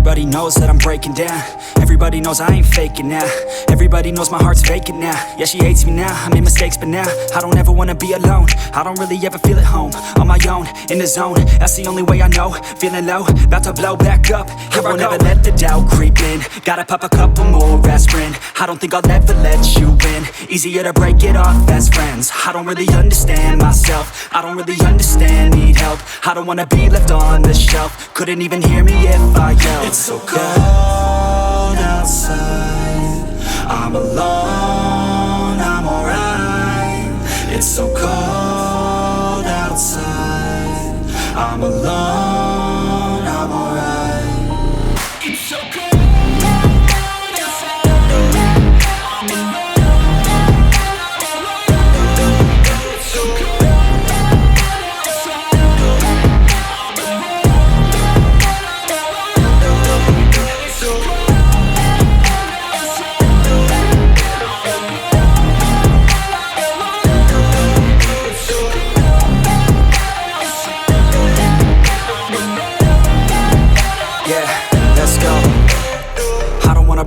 Everybody knows that I'm breaking down. Everybody knows I ain't faking now. Everybody knows my heart's vacant now. Yeah, she hates me now, I made mistakes but now I don't ever wanna be alone. I don't really ever feel at home. On my own, in the zone, that's the only way I know. Feeling low, about to blow back up. I won't ever let the doubt creep in. Gotta pop a couple more aspirin. I don't think I'll ever let you in. Easier to break it off best friends. I don't really understand myself. I don't really understand, need help. I don't wanna be left on the shelf. Couldn't even hear me if I yelled. It's so cold outside, I'm alone, I'm alright. It's so cold outside, I'm alone, I'm alright. It's so cold.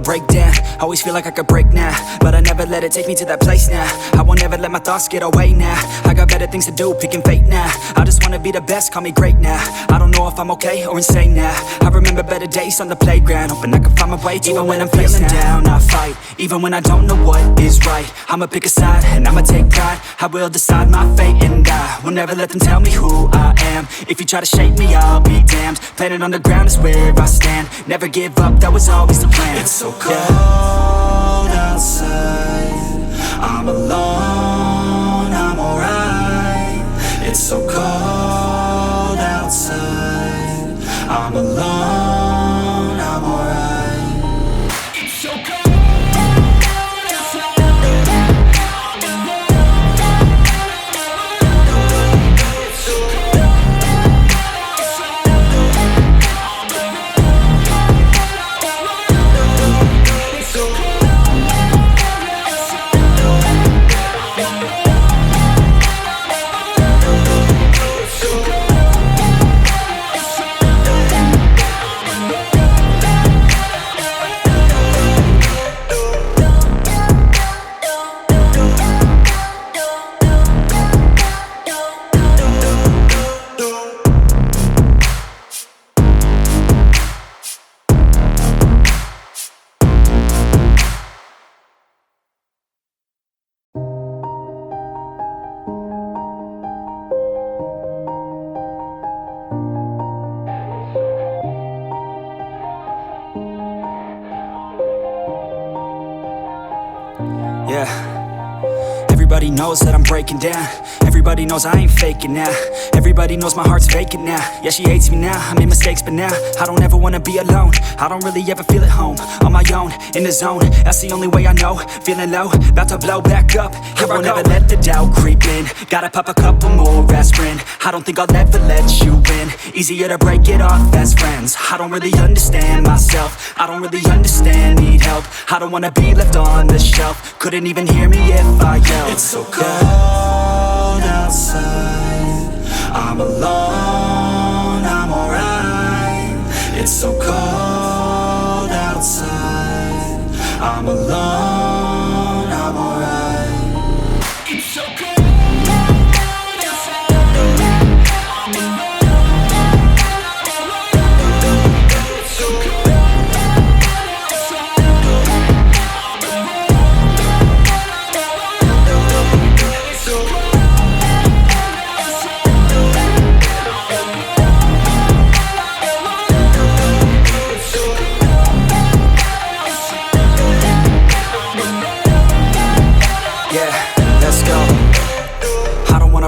Break down, always feel like I could break now, but I never let it take me to that place now. I won't ever let my thoughts get away now. I got better things to do, picking fate now. I just wanna be the best, call me great now. I don't know if I'm okay or insane now. I remember better days on the playground, hoping I can find my way to even when I'm feeling down, I fight. Even when I don't know what is right, I'ma pick a side and I'ma take pride. I will decide my fate and I will never let them tell me who I am. If you try to shake me, I'll be damned. Planet on the ground is where I stand. Never give up, that was always the plan. It's so cold outside, I'm alone, I'm alright. It's so cold outside, I'm alone, I'm alright. It's so cold. Yeah, everybody knows that I'm breaking down. Everybody knows I ain't faking now. Everybody knows my heart's vacant now. Yeah, she hates me now, I made mistakes but now I don't ever wanna be alone. I don't really ever feel at home. On my own, in the zone, that's the only way I know. Feeling low, about to blow back up. I won't ever let the doubt creep in. Gotta pop a couple more aspirin. I don't think I'll ever let you in. Easier to break it off best friends. I don't really understand myself. I don't really understand, need help. I don't wanna be left on the shelf. Couldn't even hear me if I yelled. It's so cold outside, I'm alone, I'm alright. It's so cold outside, I'm alone, I'm alright. It's so cold.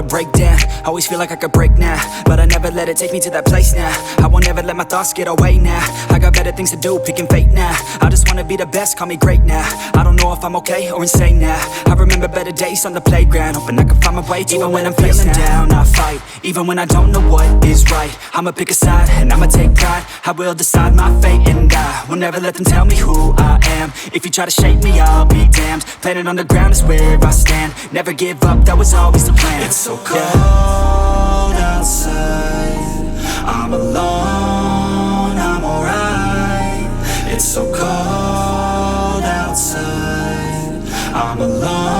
Break down, always feel like I could break now, but I never let it take me to that place now. I won't ever let my thoughts get away now. I got better things to do, picking fate now. I just wanna be the best, call me great now. I don't know if I'm okay or insane now. I remember better days on the playground, hoping I can find my way to even when I'm feeling down, I fight. Even when I don't know what is right, I'ma pick a side and I'ma take pride. I will decide my fate and I will never let them tell me who I am. If you try to shake me, I'll be damned. Planet on the ground is where I stand. Never give up, that was always the plan. It's so cold outside, I'm alone, I'm alright. alone.